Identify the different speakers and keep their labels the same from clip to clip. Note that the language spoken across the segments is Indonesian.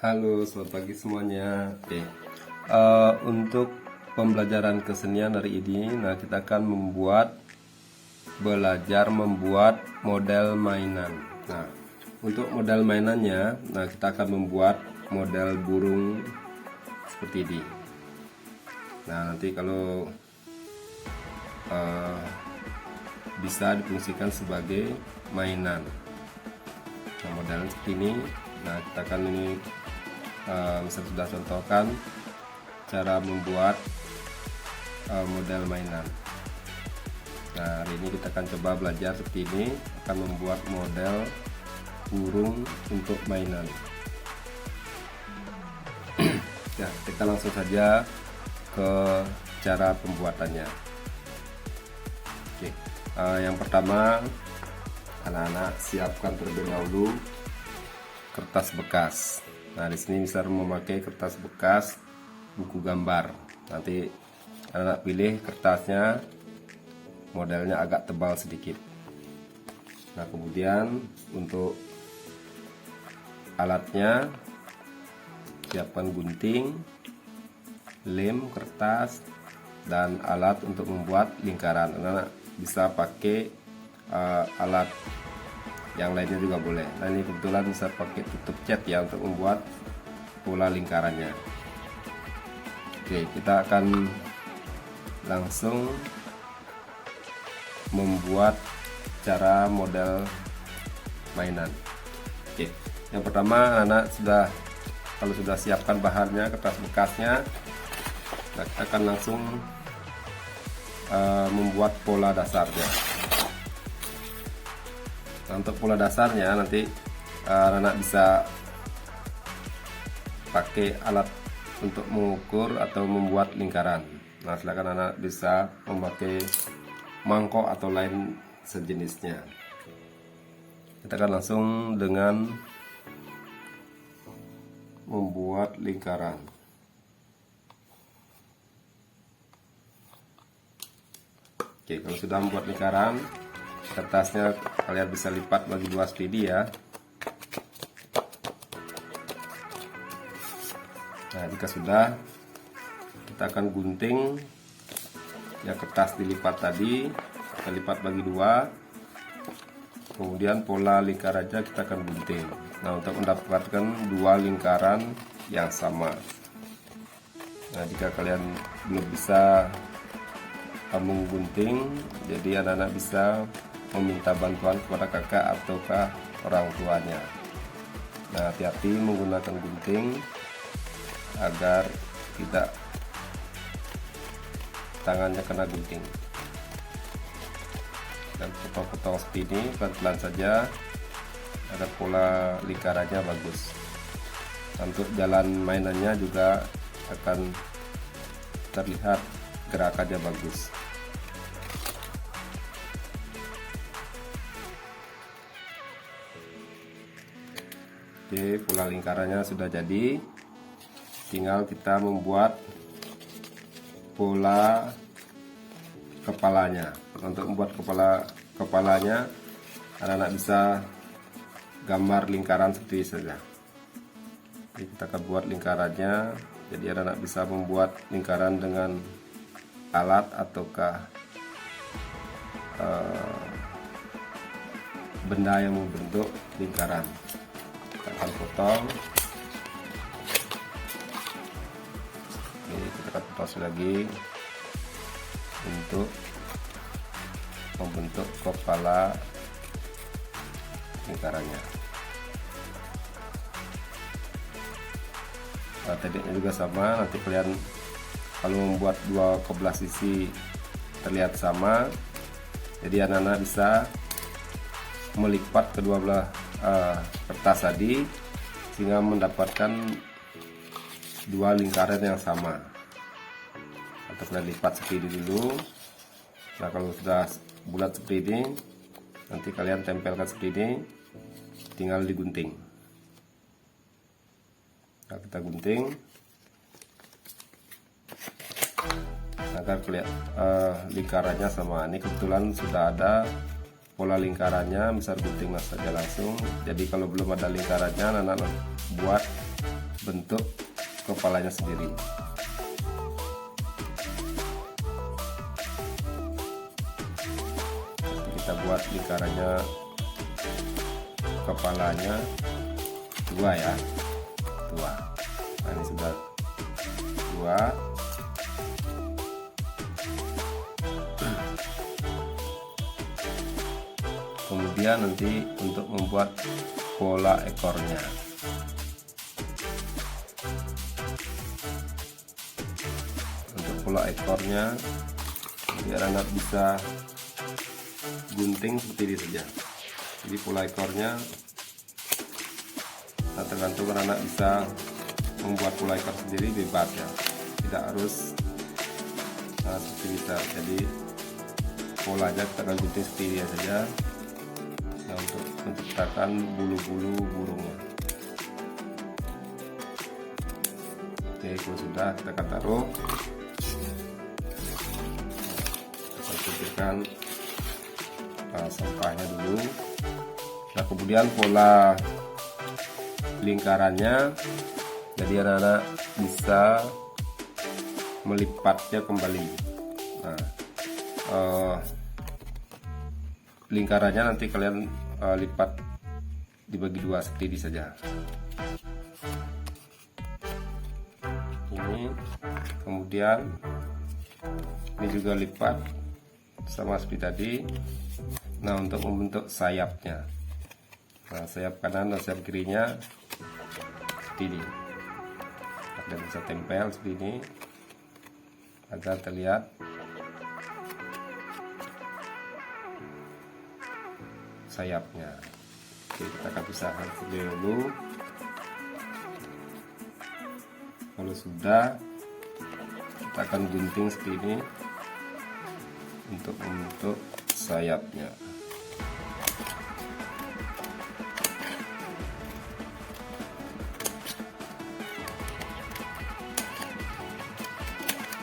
Speaker 1: Halo, selamat pagi semuanya. Oke, untuk pembelajaran kesenian hari ini, kita akan belajar membuat model mainan. Nah, untuk model mainannya, kita akan membuat model burung seperti ini. Nah, nanti kalau bisa difungsikan sebagai mainan. Nah, modelnya seperti ini. Nah, kita akan misal sudah contohkan cara membuat model mainan. Nah, hari ini kita akan coba belajar seperti ini, akan membuat model burung untuk mainan. Ya, kita langsung saja ke cara pembuatannya. Oke, yang pertama anak-anak siapkan terlebih dahulu kertas bekas. Nah, di sini bisa memakai kertas bekas buku gambar. Nanti anak pilih kertasnya modelnya agak tebal sedikit. Nah, kemudian untuk alatnya siapkan gunting, lem, kertas, dan alat untuk membuat lingkaran. Anak bisa pakai alat yang lainnya juga boleh. Nah, ini kebetulan bisa pakai tutup cat ya untuk membuat pola lingkarannya. Oke, kita akan langsung membuat cara model mainan. Oke, yang pertama anak kalau sudah siapkan bahannya, kertas bekasnya, kita akan langsung membuat pola dasarnya. Nah, untuk pola dasarnya nanti anak bisa pakai alat untuk mengukur atau membuat lingkaran. Nah, silakan anak bisa memakai mangkok atau lain sejenisnya. Kita akan langsung dengan membuat lingkaran. Oke, kalau sudah membuat lingkaran, kertasnya kalian bisa lipat bagi dua seperti ya. Nah, jika sudah, kita akan gunting ya, kertas dilipat tadi, kita lipat bagi dua, kemudian pola lingkarannya kita akan gunting. Nah, untuk mendapatkan dua lingkaran yang sama. Nah, jika kalian belum bisa menggunting, jadi anak-anak bisa meminta bantuan kepada kakak ataukah orang tuanya. Nah, hati-hati menggunakan gunting agar tidak tangannya kena gunting. Dan potong-potong seperti ini pelan-pelan saja agar pola lingkarannya bagus. Untuk jalan mainannya juga akan terlihat gerakannya bagus. Oke, pola lingkarannya sudah jadi, tinggal kita membuat pola kepalanya. Untuk membuat kepalanya anak-anak bisa gambar lingkaran seperti ini saja. Jadi kita akan buat lingkarannya, jadi anak-anak bisa membuat lingkaran dengan alat ataukah benda yang membentuk lingkaran. Kita akan potong. Ini kita akan potong lagi untuk membentuk kepala lingkarannya. Nah, tekniknya juga sama. Nanti kalian kalau membuat dua kebelah sisi terlihat sama, jadi anak-anak bisa melipat kedua belah kertas tadi sehingga mendapatkan dua lingkaran yang sama. Atau kalian lipat seperti ini dulu. Nah, kalau sudah bulat seperti ini, nanti kalian tempelkan seperti ini, tinggal digunting. Nah, kita gunting agar kelihatan lingkarannya sama. Ini kebetulan sudah ada pola lingkarannya, misal gunting saja langsung. Jadi kalau belum ada lingkarannya, anak buat bentuk kepalanya sendiri. Kita buat lingkarannya, kepalanya 2 ya, 2. Nah, ini sudah 2. Kemudian nanti untuk membuat pola ekornya, biar anak bisa gunting seperti ini saja. Jadi pola ekornya tergantung, anak bisa membuat pola ekor sendiri, bebas ya, tidak harus seperti bisa. Jadi polanya kita akan gunting seperti ini saja. Nah, untuk menciptakan bulu-bulu burungnya. Oke, kalau sudah kita akan taruh, kita sisihkan sampahnya dulu. Nah, kemudian pola lingkarannya, jadi anak-anak bisa melipatnya kembali. Nah, lingkarannya nanti kalian lipat dibagi 2 seperti ini saja. Ini kemudian ini juga lipat sama seperti tadi. Nah, untuk membentuk sayapnya, nah, sayap kanan dan sayap kirinya seperti ini, dan bisa tempel seperti ini agar terlihat sayapnya. Oke, kita akan pisahkan dulu. Kalau sudah, kita akan gunting seperti ini untuk membentuk sayapnya.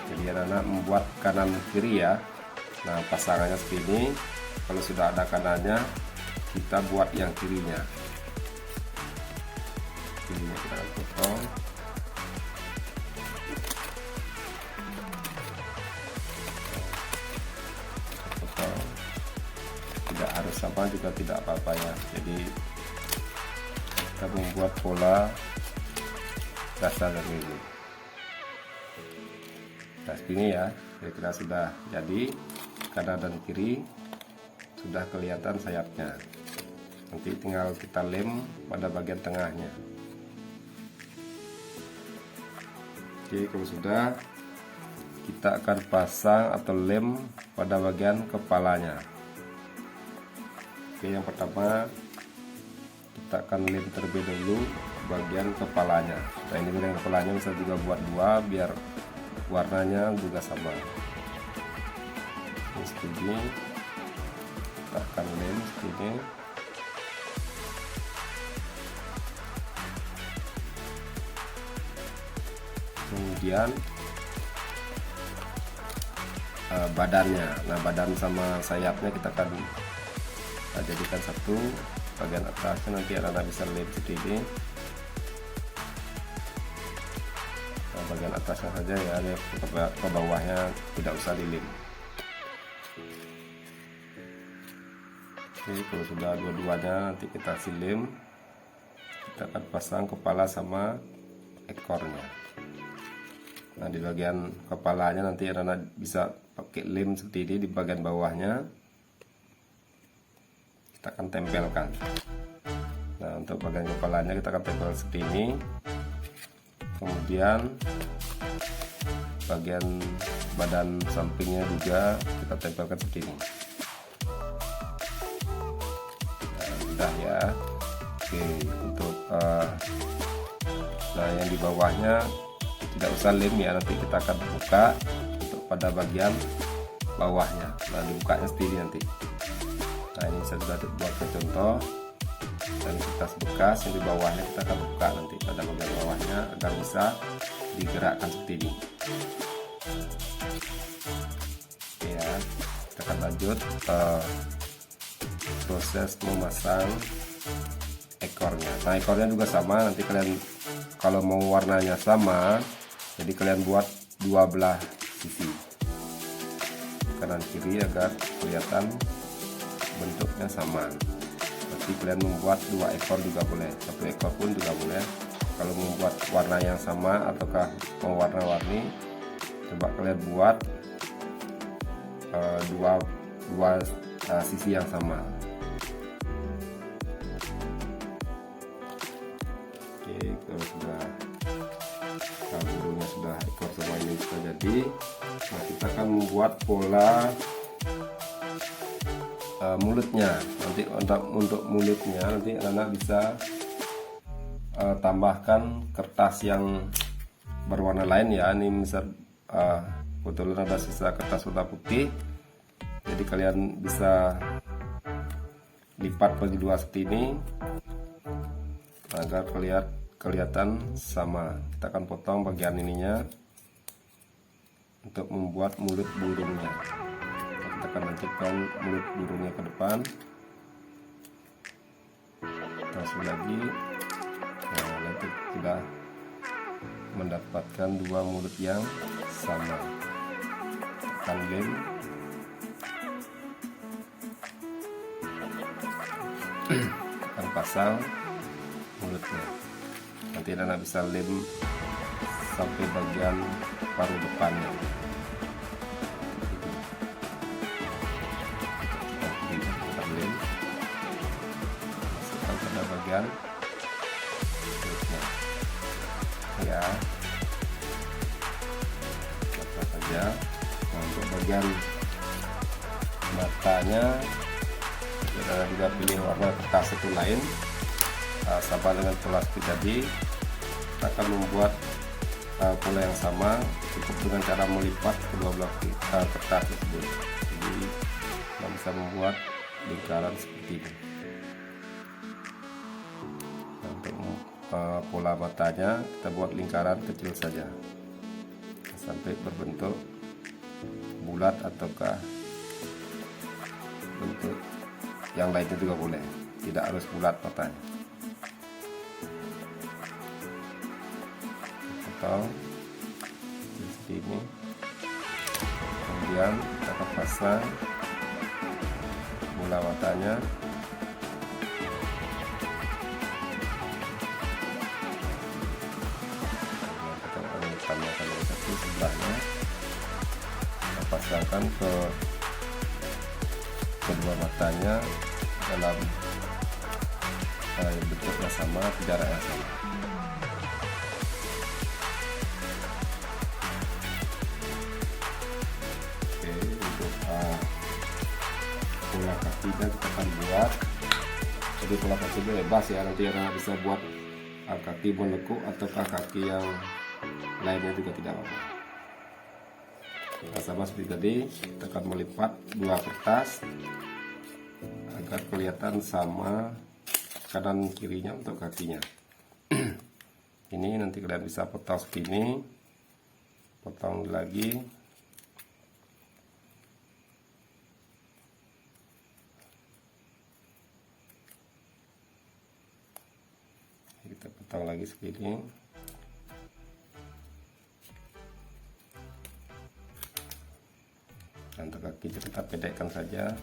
Speaker 1: Jadi anak membuat kanan kiri ya. Nah, pasangannya seperti ini. Kalau sudah ada kanannya, kita buat yang kirinya. Kirinya kita akan potong. Tidak harus sama juga tidak apa-apa ya. Jadi kita membuat pola dasar dari ini. Nah, ini ya, kira-kira sudah jadi. Kanan dan kiri sudah kelihatan sayapnya. Nanti tinggal kita lem pada bagian tengahnya. Oke, kalau sudah, kita akan pasang atau lem pada bagian kepalanya. Oke, yang pertama kita akan lem terlebih dahulu bagian kepalanya. Nah, ini bagian kepalanya bisa juga buat 2 biar warnanya juga sama. Ini seperti ini, kita akan lem seperti ini. Kemudian badannya, nah badan sama sayapnya kita akan jadikan satu. Bagian atasnya nanti anak-anak bisa lem seperti ini. Nah, bagian atasnya saja ya, ke bawahnya tidak usah dilem. Oke, kalau sudah dua-duanya nanti kita silem, kita akan pasang kepala sama ekornya. Nah, di bagian kepalanya nanti anak-anak bisa pakai lem seperti ini. Di bagian bawahnya kita akan tempelkan. Nah, untuk bagian kepalanya kita akan tempel seperti ini. Kemudian bagian badan sampingnya juga kita tempelkan seperti ini. Nah, sudah ya. Oke, untuk nah yang di bawahnya tidak usah lem ya, nanti kita akan buka untuk pada bagian bawahnya. Nah, dibukanya seperti ini nanti. Nah, ini saya sudah buat contoh dan kertas bekas. Yang di bawahnya kita akan buka nanti pada bagian bawahnya agar bisa digerakkan seperti ini. Oke ya, kita akan lanjut proses memasang ekornya. Nah, ekornya juga sama, nanti kalian kalau mau warnanya sama, jadi kalian buat dua belah sisi kanan kiri agar kelihatan bentuknya sama. Nanti kalian membuat dua ekor juga boleh, satu ekor pun juga boleh. Kalau membuat warna yang sama ataukah mau warna-warni, coba kalian buat dua sisi yang sama. Oke, kalau sudah burungnya sudah, ekor semua ini sudah jadi, nah kita akan membuat pola mulutnya. Nanti untuk mulutnya nanti anak bisa tambahkan kertas yang berwarna lain ya. Ini misal kebetulan ada sisa kertas warna putih, jadi kalian bisa lipat bagi dua seperti ini agar kelihatan sama. Kita akan potong bagian ininya untuk membuat mulut burungnya. Kita akan lanjutkan mulut burungnya ke depan. Langsung lagi. Nah, nanti sudah mendapatkan dua mulut yang sama. Tekan lem. Akan pasang mulutnya. Nanti anak bisa lem sampai bagian paruh depannya. Kita lem, masukkan pada bagian mulutnya. Ya, apa saja. Nah, untuk bagian matanya kita juga pilih warna kertas itu lain, sama dengan pola seperti tadi. Kita akan membuat pola yang sama, cukup dengan cara melipat kedua belah kertas tersebut. Jadi kita bisa membuat lingkaran seperti ini. Nah, untuk pola matanya kita buat lingkaran kecil saja sampai berbentuk bulat ataukah bentuk yang lainnya juga boleh, tidak harus bulat matanya. Potong seperti ini, kemudian kita akan pasang bola matanya. Kita akan tambahkan satu sebelahnya, kita pasangkan ke kedua matanya dalam bentuknya sama, jaraknya sama. Oke, untuk pola kakinya kita akan buat. Jadi pola kaki bebas ya, nanti anak bisa buat kaki menekuk ataukah kaki yang lainnya juga tidak apa-apa. Nah, sama seperti tadi, kita akan melipat dua kertas agar kelihatan sama kanan kirinya untuk kakinya. Ini nanti kalian bisa potong seperti ini, potong lagi. Kita potong lagi seperti ini. Untuk kaki kita pendekkan saja.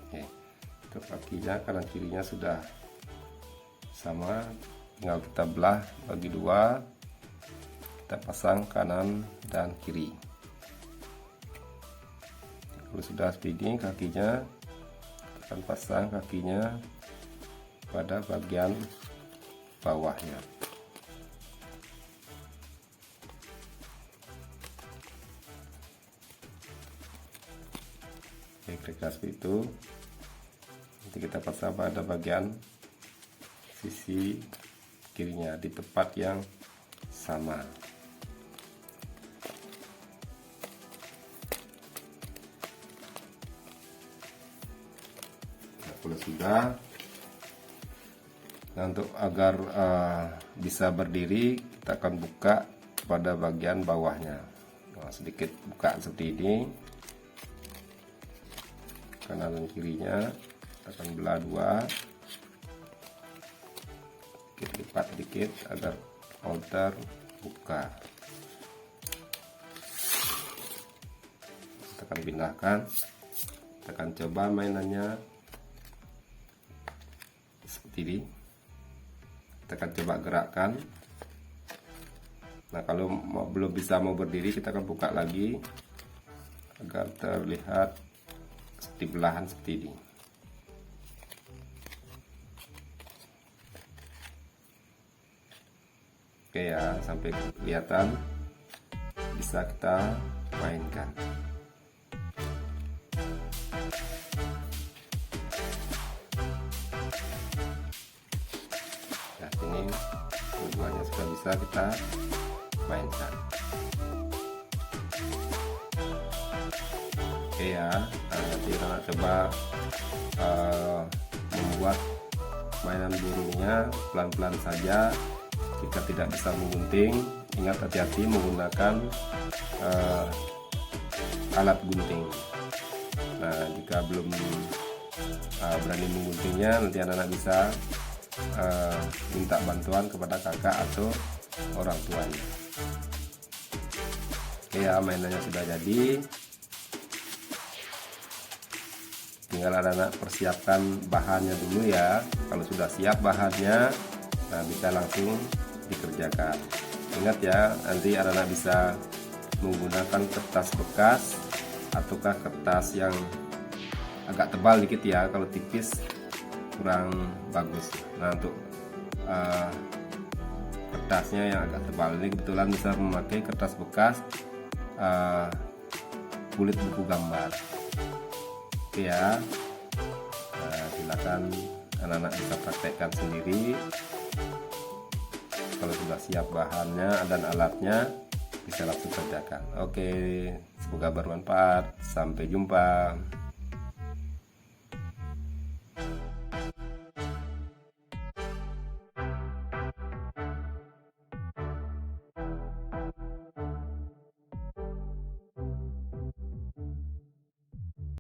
Speaker 1: Oke, untuk kakinya kanan kirinya sudah sama, tinggal kita belah bagi dua, kita pasang kanan dan kiri. Kalau sudah seperti ini kakinya, kita akan pasang kakinya pada bagian bawahnya. Kira-kira seperti itu. Nanti kita pasang pada bagian sisi kirinya di tempat yang sama. Nah, kalau sudah, nah, untuk agar bisa berdiri, kita akan buka pada bagian bawahnya. sedikit buka seperti ini, kanan dan kirinya kita akan belah dua, kita lipat sedikit agar outer buka. Kita akan pindahkan, kita akan coba mainannya seperti ini. Kita akan coba gerakkan. Nah, kalau belum bisa mau berdiri, kita akan buka lagi agar terlihat seperti belahan seperti ini. Oke ya, sampai kelihatan, bisa kita mainkan. Nah, ini keduanya sudah bisa kita mainkan. Oke ya, nanti kita coba membuat mainan burungnya pelan-pelan saja. Jika tidak bisa menggunting, ingat hati-hati menggunakan alat gunting. Nah, jika belum berani mengguntingnya, nanti anak-anak bisa minta bantuan kepada kakak atau orang tuanya. Oke ya, mainannya sudah jadi. Tinggal anak-anak persiapkan bahannya dulu ya. Kalau sudah siap bahannya, nah bisa langsung dikerjakan. Ingat ya, nanti anak-anak bisa menggunakan kertas bekas ataukah kertas yang agak tebal dikit ya. Kalau tipis kurang bagus. Nah, untuk kertasnya yang agak tebal ini kebetulan bisa memakai kertas bekas kulit buku gambar. Oke ya, silakan anak-anak bisa praktekkan sendiri. Kalau sudah siap bahannya dan alatnya, bisa langsung kerjakan. Oke, semoga bermanfaat. Sampai jumpa.